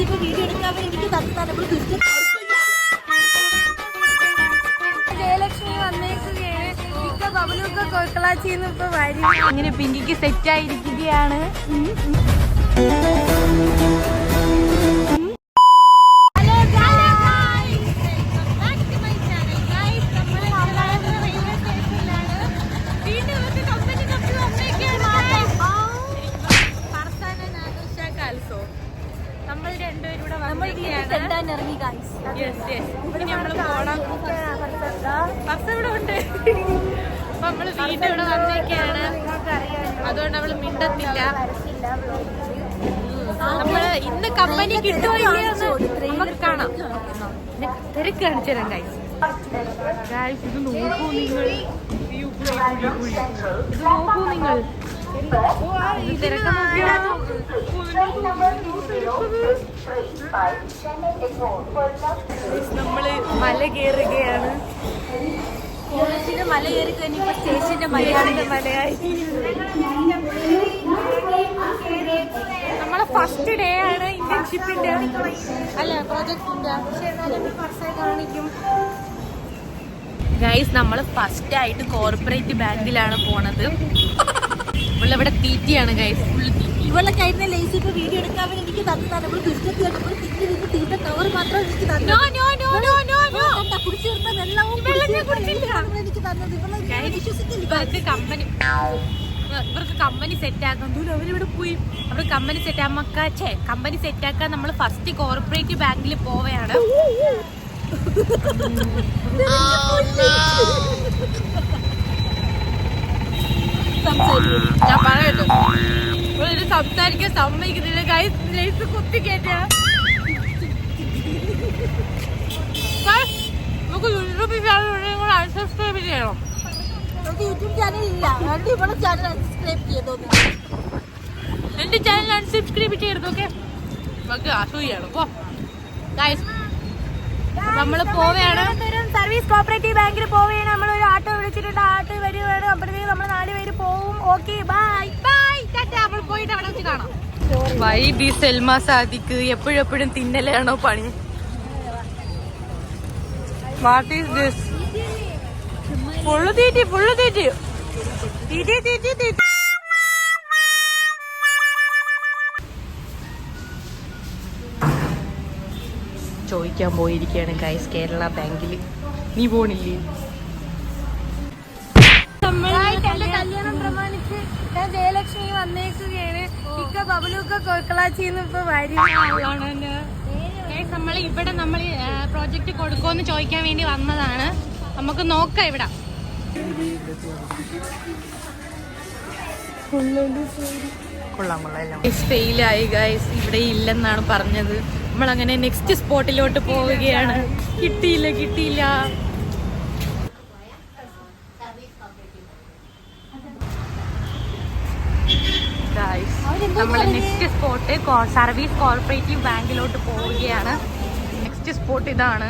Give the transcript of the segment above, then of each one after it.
ഇപ്പൊ വീഡിയോ എടുക്കാൻ വേണ്ടി തന്നതാണ്. ജയലക്ഷ്മി വന്നേക്കുകയാണ്. ബബലൂക്ക കോക്കളാച്ചിന്ന് ഇപ്പൊ വരും. അങ്ങനെ പിങ്കിക്ക് സെറ്റ് ആയിരിക്കുകയാണ്. നമ്മള് വീട്ടിൽ ഇവിടെ വന്നേക്കാണ്. അതുകൊണ്ട് അവള് മിണ്ടത്തില്ല. നമ്മള് ഇന്ന് കമ്പനി കിട്ടുമോ ഇല്ലയോന്ന് നമുക്ക് കാണാം. തിരക്ക് കാണിച്ചു തരാം ഗൈസ്. ഇത് നോക്കൂ നിങ്ങൾ, ഇത് നോക്കൂ നിങ്ങൾ. നമ്മള് മല കയറുകയാണ്. കോളേജിന്റെ മല കയറി കഴിഞ്ഞപ്പോ സ്റ്റേഷന്റെ മലയാളിന്റെ മലയായി. നമ്മളെ ഫസ്റ്റ് ഡേ ആണ് ഇന്റേൺഷിപ്പിന്റെ, അല്ല പ്രോജക്റ്റിന്റെ. കാണിക്കും ഗൈസ്. നമ്മള് ഫസ്റ്റ് ആയിട്ട് കോർപ്പറേറ്റ് ബാങ്കിലാണ് പോണത്. ഇവിടെ തീറ്റിയാണ് ഗൈസ്, ഫുള്ള് തീറ്റി. ഇവളെ കഴിഞ്ഞ ലേസ് ഇപ്പൊ വീഡിയോ എടുക്കാൻ വേണ്ടി എനിക്ക് തന്നതാണ്. നമ്മൾ ബിസ്ക്കറ്റ് കണ്ടപ്പോൾ തീറ്റ കവർ മാത്രം എനിക്ക് തന്നു. കുടിച്ചു തീർത്ത വെള്ളവും എനിക്ക് തന്നത്. ഇവളെ വിശ്വസിക്കില്ല. ഇവർക്ക് കമ്പനി സെറ്റ് ആക്കാൻ അവരിവിടെ പോയി. അവർ കമ്പനി സെറ്റ് ആക്കാൻ കമ്പനി സെറ്റ് ആക്കാൻ നമ്മൾ ഫസ്റ്റ് കോർപ്പറേറ്റ് ബാങ്കിൽ പോവുകയാണ്. ഞാൻ പറയട്ടോ, ഒരു സംസാരിക്കാൻ സമ്മതിക്കുന്നില്ല ഗൈസ്. ലേസ് കുത്തി കയറ്റാ. നമുക്ക് യൂട്യൂബ് ചാനൽ കൂടെ അൺസബ്സ്ക്രൈബ് ചെയ്യണം. യൂട്യൂബ് ചാനൽ ഇല്ല. ഇവിടെ ചാനൽ അൺസബ്സ്ക്രൈബ് ചെയ്തോ. എന്റെ ചാനൽ അൺസബ്സ്ക്രൈബ് ചെയ്യരുത്. ഓക്കെ, നമുക്ക് അസൂയാണ്. പോ ഗൈസ്, നമ്മള് പോവുകയാണ്. സർവീസ് കോപ്പറേറ്റീവ് ബാങ്കിൽ പോവുകയാണ്. നമ്മളൊരു ആട്ടോ വിളിച്ചിട്ടുണ്ട്. ആട്ടോ വരുവാണ്. അപ്പോഴത്തേക്ക് നമ്മൾ 4 പേര് പോവും. Okay, bye bye. നമ്മൾ പോയിട്ട് അവിടെ വെച്ച് കാണാം. വൈ ബി സെൽമ സാദിക്ക് എപ്പോഴും തിന്നലാണോ പണി? What is this? ഫുള്ള് തീറ്റി, ഫുള്ള് തീറ്റി, തീറ്റി തീറ്റി തീറ്റി. ചോദിക്കാൻ പോയിരിക്കുകയാണ് ഗൈസ് കേരള ബാങ്കിൽ. നീ പോണില്ലേ? കല്യാണം പ്രമാണിച്ച് ജയലക്ഷ്മി വന്നേക്കുകയാണ്. ഇക്ക ബബലൂക്ക കോക്കളാച്ചിന്ന് ഇപ്പൊ വരും. നമ്മൾ ഇവിടെ നമ്മൾ പ്രോജക്റ്റ് കൊടുക്കുമെന്ന് ചോദിക്കാൻ വേണ്ടി വന്നതാണ്. നമുക്ക് നോക്കാം ഇവിടെ. ഫെയിലായി ഗൈസ്. ഇവിടെ ഇല്ലെന്നാണ് പറഞ്ഞത്. നമ്മളങ്ങനെ നെക്സ്റ്റ് സ്പോട്ടിലോട്ട് പോവുകയാണ്. കിട്ടിയില്ല. നമ്മൾ നെക്സ്റ്റ് സ്പോട്ട് സർവീസ് കോർപ്പറേറ്റീവ് ബാങ്കിലോട്ട് പോവുകയാണ്. നെക്സ്റ്റ് സ്പോട്ട് ഇതാണ്,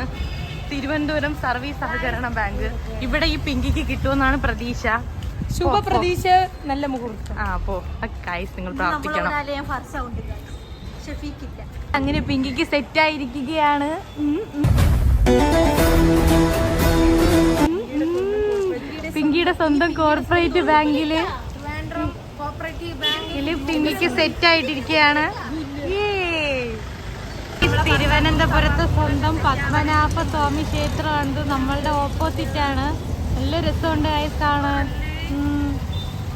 തിരുവനന്തപുരം സർവീസ് സഹകരണ ബാങ്ക്. ഇവിടെ ഈ പിങ്കിക്ക് കിട്ടുമെന്നാണ് പ്രതീക്ഷ. ശുഭപ്രതീക്ഷ, നല്ല മുഹൂർത്തം. അപ്പോ ഗൈസ് നിങ്ങൾ പ്രാർത്ഥിക്കണം. അങ്ങനെ പിങ്കിക്ക് സെറ്റ് ആയിരിക്കുകയാണ്. പിങ്കിയുടെ സ്വന്തം കോർപ്പറേറ്റ് ബാങ്കില് പിങ്കിക്ക് സെറ്റ് ആയിട്ടിരിക്കുകയാണ്. തിരുവനന്തപുരത്ത് സ്വന്തം പത്മനാഭ സ്വാമി ക്ഷേത്രമാണ്. നമ്മളുടെ ഓപ്പോസിറ്റ് ആണ്. നല്ല രസമുണ്ട് ഗൈസ് കാണാൻ.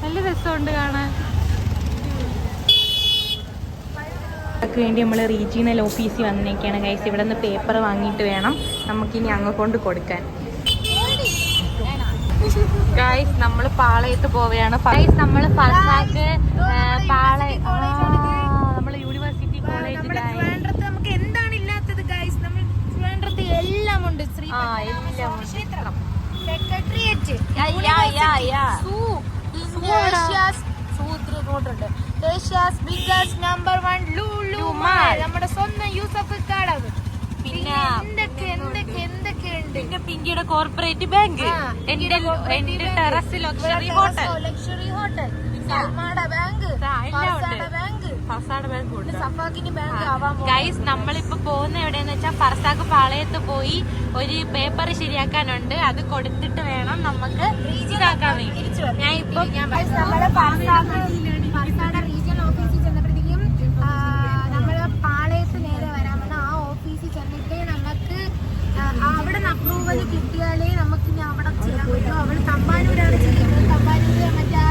നല്ല രസമുണ്ട് കാണാൻ. അതിന് വേണ്ടി നമ്മൾ റീജിയണൽ ഓഫീസിൽ വന്നേക്കാണ് ഗൈസ്. ഇവിടെ നിന്ന് പേപ്പർ വാങ്ങിയിട്ട് വേണം നമുക്കിനി അങ്ങ് കൊണ്ട് കൊടുക്കാൻ. ഗൈസ് നമ്മൾ പാളയത്ത് പോവുകയാണ്. ഗൈസ് നമ്മൾ ഫസാക്ക് നമ്മൾ യൂണിവേഴ്സിറ്റി കോളേജ്. നമുക്ക് എന്താണ് ഇല്ലാത്തത് ഗൈസ്? നമ്മൾ ട്രിവാൻഡ്രത്ത് എല്ലാം ഉണ്ട്. ക്ഷേത്രം, secretariat, Asia's biggest number 1 Lulu mall, നമ്മുടെ സ്വന്തം യൂസഫ് കടവ്. പിന്നെ എന്തൊക്കെയുണ്ട്. പിന്നെ പിങ്കിയുടെ കോർപ്പറേറ്റ് ബാങ്ക്, എന്റെ ടെറസ് ലക്ഷറി ഹോട്ടൽ, സൽമാഡ ബാങ്ക്, ഫസാഡ ബാങ്ക് ഉണ്ട്. ഗൈസ് നമ്മളിപ്പോ പോകുന്ന എവിടെയെന്ന് വെച്ചാൽ ഫർസാക്ക് പാളയത്ത് പോയി ഒരു പേപ്പർ ശരിയാക്കാനുണ്ട്. അത് കൊടുത്തിട്ട് വേണം നമുക്ക് ഇതാക്കാൻ വേണ്ടി. ഞാൻ ഇപ്പൊ റീജിയണൽ ഓഫീസിൽ ചെന്നപ്പോഴത്തേക്കും നമ്മള് പാളയത്ത് നേരെ വരാമെന്ന്. ആ ഓഫീസിൽ ചെന്നിട്ട് നമുക്ക് അവിടെ നിന്ന് അപ്രൂവൽ കിട്ടിയാലേ നമുക്ക് ഇനി അവിടെ ചെയ്യാൻ പറ്റും. അവിടെ തമ്പാനൂരാണ് ചെയ്യുന്നത്. തമ്പാനൂര് മറ്റേ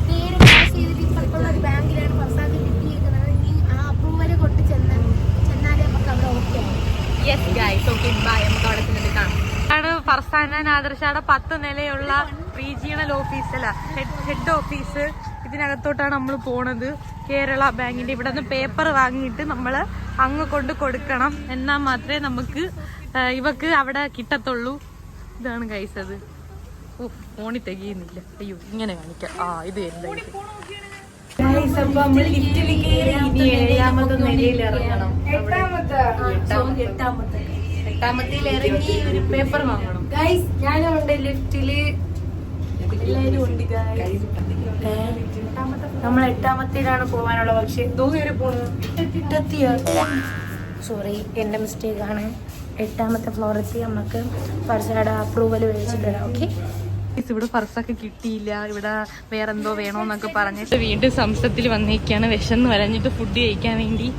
നേരെ ക്രോസ് ചെയ്തിട്ട് ഇപ്പോഴുള്ള ഒരു ബാങ്കിലാണ് ഫർസാക്ക് കിട്ടിയിരിക്കുന്നത്. ഇനി ആ അപ്രൂവൽ കൊണ്ട് ചെന്നാലേ നമുക്ക് അവിടെ ഓക്കെ ആവും. Yes guys, okay bye. നമുക്ക് അവിടെ ചെന്നിട്ട് കാണാം. ഫർസാന നാദർഷയുടെ 10 നിലയുള്ള റീജിയണൽ ഓഫീസല്ല, ഹെഡ് ഓഫീസ്. ഇതിനകത്തോട്ടാണ് നമ്മൾ പോണത്. കേരള ബാങ്കിന്റെ ഇവിടെ നിന്ന് പേപ്പർ വാങ്ങിയിട്ട് നമ്മൾ അങ്ങ് കൊണ്ട് കൊടുക്കണം. എന്നാൽ മാത്രമേ നമുക്ക് ഇവക്ക് അവിടെ കിട്ടത്തുള്ളൂ. ഇതാണ് ഗൈസ് അത്. ഫോണി തികയുന്നില്ല. അയ്യോ, ഇങ്ങനെ കാണിക്കാം. ഇത് എന്താ എട്ടാമത്തിൽ ഇറങ്ങി ഒരു പേപ്പർ വാങ്ങണം. ഞാനുണ്ട് ലിഫ്റ്റില്, എല്ലാരും ഉണ്ട്. നമ്മൾ 8ാമത്തേലാണ് പോകാനുള്ള. പക്ഷെ ദൂരെ സോറി, എന്റെ മിസ്റ്റേക്ക് ആണ്. 8ാമത്തെ ഫ്ലോറെത്തി നമുക്ക് ഫർസയുടെ അപ്രൂവൽ മേടിച്ചിട്ട് വരാം. ഓക്കെ, ഇവിടെ ഫർസൊക്കെ കിട്ടിയില്ല. ഇവിടെ വേറെന്തോ വേണോന്നൊക്കെ പറഞ്ഞിട്ട് വീണ്ടും സംസത്തിൽ വന്നിരിക്കുകയാണ്. വിശന്ന് വലഞ്ഞിട്ട് ഫുഡ് കഴിക്കാൻ വേണ്ടി.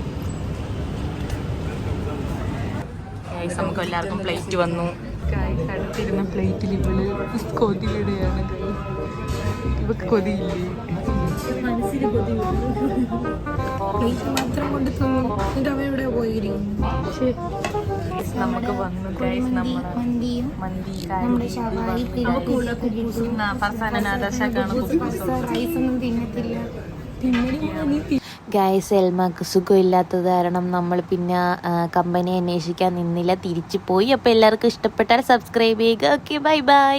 നമുക്ക് എല്ലാവർക്കും പ്ലേറ്റ് വന്നു. അടുത്തിരുന്ന പ്ലേറ്റിൽ ഇവള് കൊതിയിടുകയാണ്. ഇവക്ക് കൊതിയില്ലേ? മനസ്സിന് കൊതിയില്ല. മാത്രം കൊണ്ട് എവിടെ പോയിരിക്കും. നമുക്ക് വന്നു ഗൈസ്. നമ്മള് മന്തി ഫർസാന നാദർഷാക്കാണ്. റൈസൊന്നും തിന്നത്തില്ല. ഗൈസ്, എൽമാക്ക് സുഖമില്ലാത്തത് കാരണം നമ്മൾ പിന്നെ കമ്പനി അന്വേഷിക്കാൻ നിന്നില്ല, തിരിച്ചു പോയി. അപ്പോൾ എല്ലാവർക്കും ഇഷ്ടപ്പെട്ടാൽ സബ്സ്ക്രൈബ് ചെയ്യുക. Okay, bye bye.